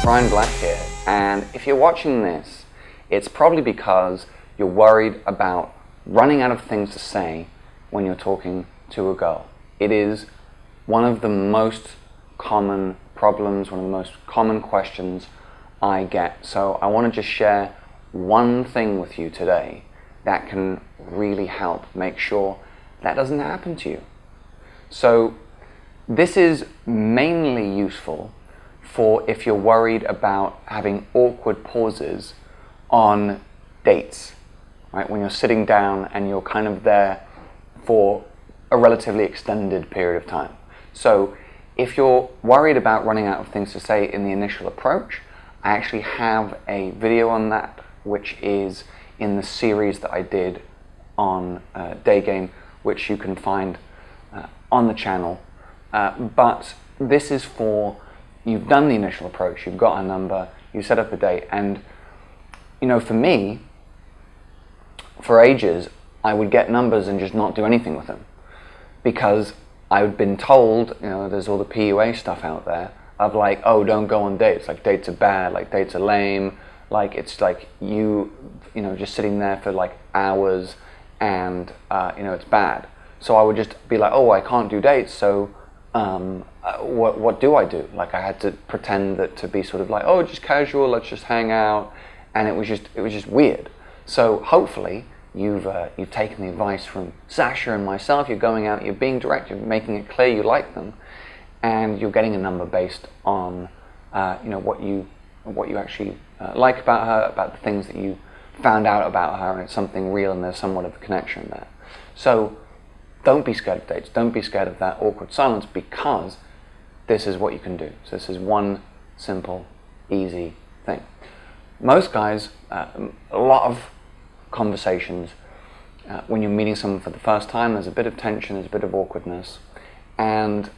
Brian Black here, and if you're watching this, it's probably because you're worried about running out of things to say when you're talking to a girl. It is one of the most common problems, one of the most common questions I get. So I want to just share one thing with you today that can really help make sure that doesn't happen to you. So this is mainly useful for if you're worried about having awkward pauses on dates, right? When you're sitting down and you're kind of there for a relatively extended period of time. So if you're worried about running out of things to say in the initial approach, I actually have a video on that, which is in the series that I did on Daygame, which you can find on the channel. But this is for, you've done the initial approach, you've got a number, you set up a date, and you know, for me, for ages, I would get numbers and just not do anything with them. Because I'd been told, you know, there's all the PUA stuff out there of like, oh, don't go on dates, like dates are bad, like dates are lame, like it's like you know, just sitting there for like hours and, you know, it's bad. So I would just be like, oh, I can't do dates, so what do I do? Like I had to pretend that to be sort of like, oh, just casual, let's just hang out, and it was just weird. So hopefully you've taken the advice from Sasha and myself. You're going out, you're being direct, you're making it clear you like them, and you're getting a number based on you know, what you actually like about her, about the things that you found out about her, and it's something real and there's somewhat of a connection there. So don't be scared of dates. Don't be scared of that awkward silence, because this is what you can do. So this is one simple, easy thing. Most guys, a lot of conversations, when you're meeting someone for the first time, there's a bit of tension, there's a bit of awkwardness. And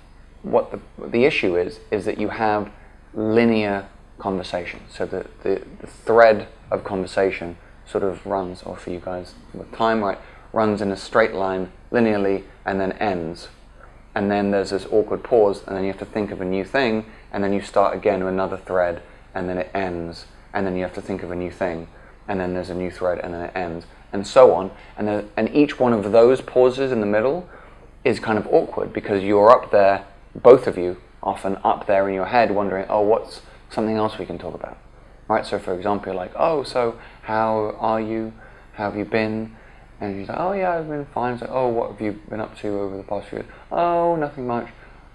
what the issue is that you have linear conversation. So the thread of conversation sort of runs, or for you guys with time, right, runs in a straight line linearly and then ends. And then there's this awkward pause, and then you have to think of a new thing, and then you start again with another thread, and then it ends, and then you have to think of a new thing, and then there's a new thread, and then it ends, and so on. And each one of those pauses in the middle is kind of awkward, because you're up there, both of you, often up there in your head, wondering, oh, what's something else we can talk about? Right, so for example, you're like, oh, so how are you? How have you been? And she's like, oh yeah, I've been fine. It's like, oh, what have you been up to over the past few years? Oh, nothing much.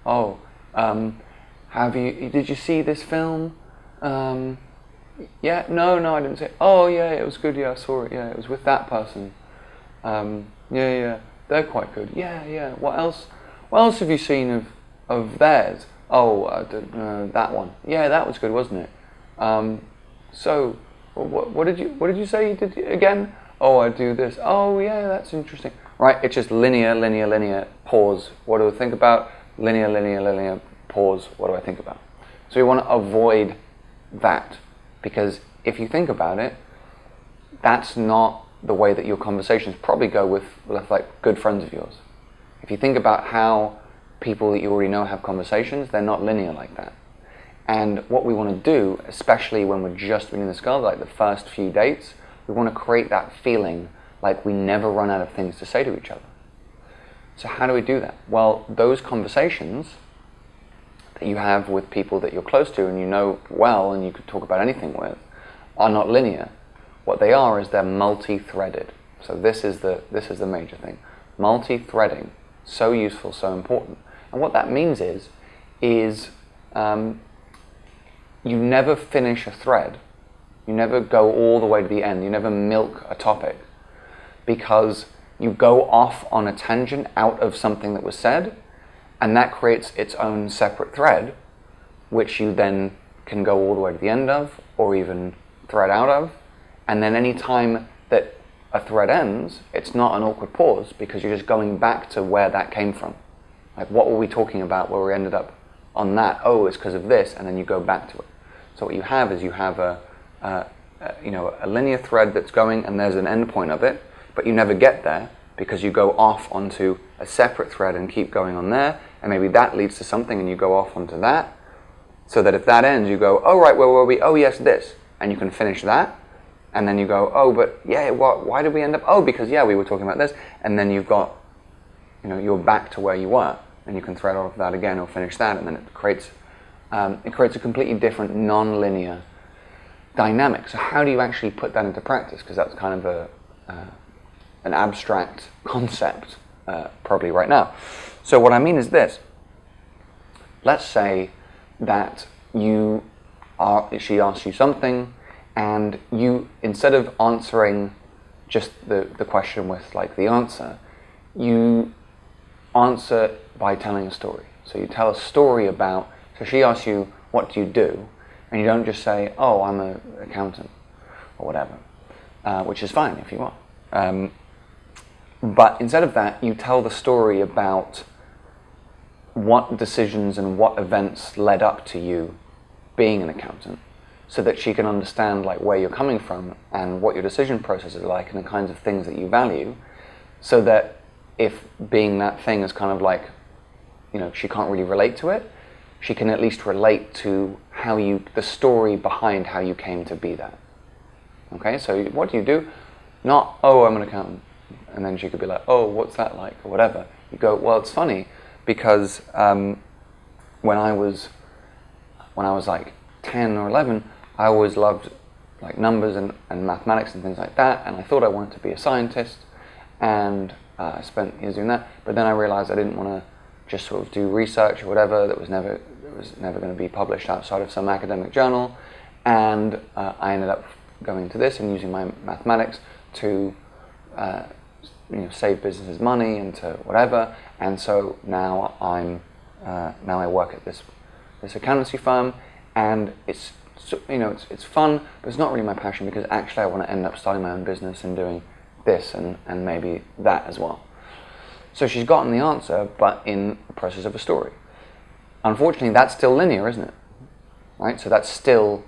Oh, did you see this film? Yeah, no, I didn't see it. Oh yeah, it was good, yeah, I saw it, yeah, it was with that person. Yeah, they're quite good. Yeah, what else have you seen of theirs? Oh, that one. Yeah, that was good, wasn't it? So, what did you say you did again? Oh, I do this. Oh, yeah, that's interesting. Right, it's just linear, pause. What do I think about? Linear, pause. What do I think about? So we want to avoid that, because if you think about it, that's not the way that your conversations probably go with like good friends of yours. If you think about how people that you already know have conversations, they're not linear like that. And what we want to do, especially when we're just meeting this girl, like the first few dates, we want to create that feeling like we never run out of things to say to each other. So how do we do that? Well, those conversations that you have with people that you're close to and you know well and you could talk about anything with are not linear. What they are is they're multi-threaded. So this is the major thing. Multi-threading, so useful, so important. And what that means is you never finish a thread. You never go all the way to the end. You never milk a topic, because you go off on a tangent out of something that was said, and that creates its own separate thread, which you then can go all the way to the end of, or even thread out of. And then any time that a thread ends, it's not an awkward pause, because you're just going back to where that came from. Like, what were we talking about where we ended up on that? Oh, it's because of this, and then you go back to it. So what you have is you have a linear thread that's going, and there's an end point of it, but you never get there because you go off onto a separate thread and keep going on there, and maybe that leads to something and you go off onto that, So that if that ends, you go, oh, right, where were we? Oh, yes, this. And you can finish that. And then you go, oh, but yeah, why did we end up? Oh, because, yeah, we were talking about this. And then you've got, you're back to where you were. And you can thread off that again or finish that. And then it creates a completely different, non-linear dynamic. So how do you actually put that into practice? Because that's kind of an abstract concept, probably right now. So what I mean is this. Let's say that she asks you something, and you, instead of answering just the question with like the answer, you answer by telling a story. So you tell a story about, so she asks you, what do you do? And you don't just say, oh, I'm an accountant, or whatever, which is fine if you want. But instead of that, you tell the story about what decisions and what events led up to you being an accountant, so that she can understand like where you're coming from and what your decision process is like and the kinds of things that you value, so that if being that thing is kind of like, she can't really relate to it, she can at least relate to the story behind how you came to be that. Okay, so what do you do? Not, oh, I'm an accountant. And then she could be like, oh, what's that like, or whatever. You go, well, it's funny because when I was like 10 or 11, I always loved like numbers and mathematics and things like that, and I thought I wanted to be a scientist, and I spent years doing that. But then I realized I didn't want to just sort of do research or whatever that was never going to be published outside of some academic journal, and I ended up going into this and using my mathematics to save businesses money and to whatever. And so now I work at this accountancy firm, and it's fun, but it's not really my passion, because actually I want to end up starting my own business and doing this and maybe that as well. So she's gotten the answer, but in the process of a story. Unfortunately, that's still linear, isn't it? Right? So that's still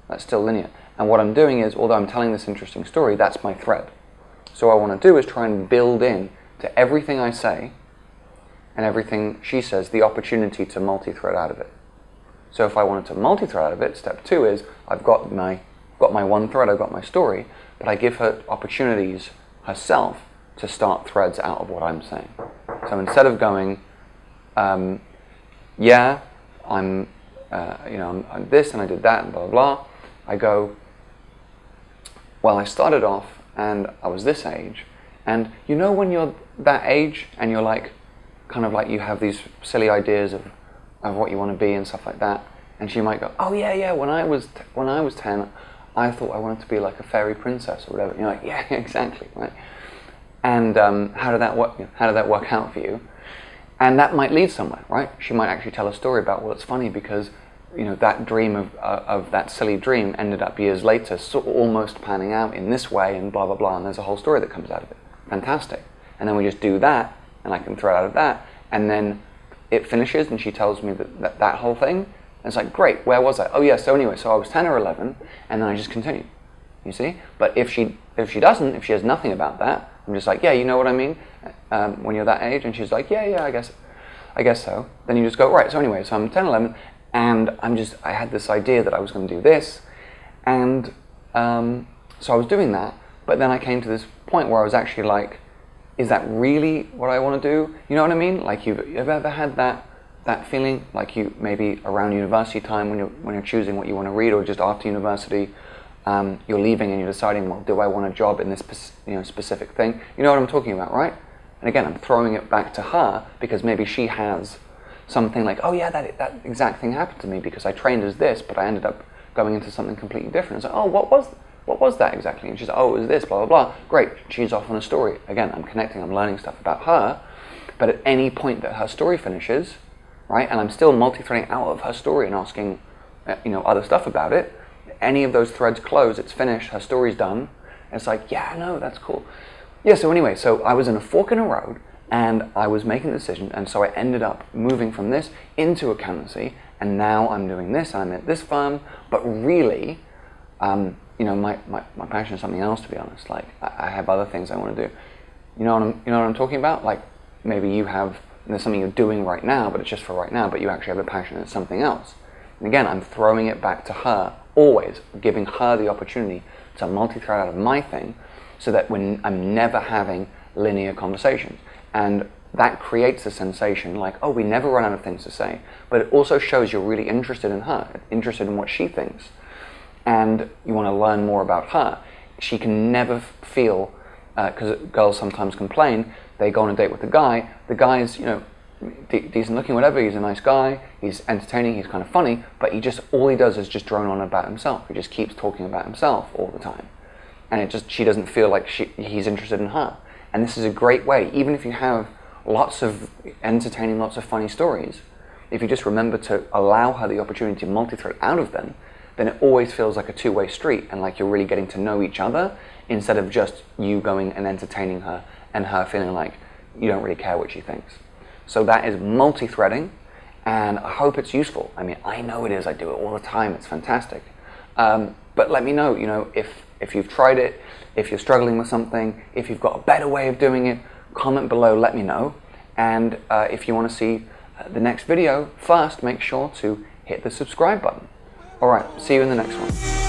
linear. And what I'm doing is, although I'm telling this interesting story, that's my thread. So what I want to do is try and build in to everything I say and everything she says the opportunity to multi-thread out of it. So if I wanted to multi-thread out of it, step 2 is I've got my one thread, I've got my story, but I give her opportunities herself to start threads out of what I'm saying. So instead of going, yeah, I'm this and I did that and blah, blah, blah, I go, well, I started off and I was this age, and when you're that age and you're like, kind of like you have these silly ideas of what you want to be and stuff like that, and she might go, oh yeah, when I was 10, I thought I wanted to be like a fairy princess or whatever. And you're like, yeah, exactly, right? And how did that work out for you? And that might lead somewhere, right? She might actually tell a story about, well, it's funny because that dream of that silly dream ended up years later almost panning out in this way and blah, blah, blah, and there's a whole story that comes out of it. Fantastic. And then we just do that, and I can throw out of that, and then it finishes and she tells me that whole thing, and it's like, great, where was I? Oh yeah, so anyway, so I was 10 or 11, and then I just continue, you see? But if she has nothing about that, I'm just like, yeah, you know what I mean? When you're that age, and she's like, yeah, I guess so. Then you just go, right, so anyway, so I'm 10, 11, and I had this idea that I was going to do this, and so I was doing that, but then I came to this point where I was actually like, is that really what I want to do? You know what I mean? Like, you've ever had that feeling, like you maybe around university time when you're choosing what you want to read, or just after university, you're leaving and you're deciding, well, do I want a job in this specific thing? You know what I'm talking about, right? And again, I'm throwing it back to her because maybe she has something like, oh yeah, that exact thing happened to me because I trained as this, but I ended up going into something completely different. It's like, oh, what was that exactly? And she's like, oh, it was this, blah, blah, blah. Great, she's off on a story. Again, I'm connecting, I'm learning stuff about her, but at any point that her story finishes, right, and I'm still multi-threading out of her story and asking, other stuff about it, any of those threads close, it's finished, her story's done, and it's like, yeah, no, that's cool. Yeah, so anyway, so I was in a fork in a road, and I was making a decision, and so I ended up moving from this into accountancy, and now I'm doing this, I'm at this firm, but really, my passion is something else, to be honest. Like, I have other things I want to do. You know what I'm talking about? Like, maybe there's something you're doing right now, but it's just for right now, but you actually have a passion in something else. And again, I'm throwing it back to her, always giving her the opportunity to multi-thread out of my thing, so that when I'm never having linear conversations. And that creates a sensation like, oh, we never run out of things to say, but it also shows you're really interested in her, interested in what she thinks, and you want to learn more about her. She can never feel, because girls sometimes complain, they go on a date with the guy's, you know, decent looking, whatever, he's a nice guy, he's entertaining, he's kind of funny, but all he does is just drone on about himself. He just keeps talking about himself all the time. And she doesn't feel like he's interested in her. And this is a great way, even if you have lots of entertaining, lots of funny stories, if you just remember to allow her the opportunity to multi-thread out of them, then it always feels like a two-way street and like you're really getting to know each other, instead of just you going and entertaining her and her feeling like you don't really care what she thinks. So that is multi-threading, and I hope it's useful. I mean, I know it is. I do it all the time. It's fantastic. But let me know, you know, if you've tried it, if you're struggling with something, if you've got a better way of doing it, comment below, let me know. And if you want to see the next video first, make sure to hit the subscribe button. All right, see you in the next one.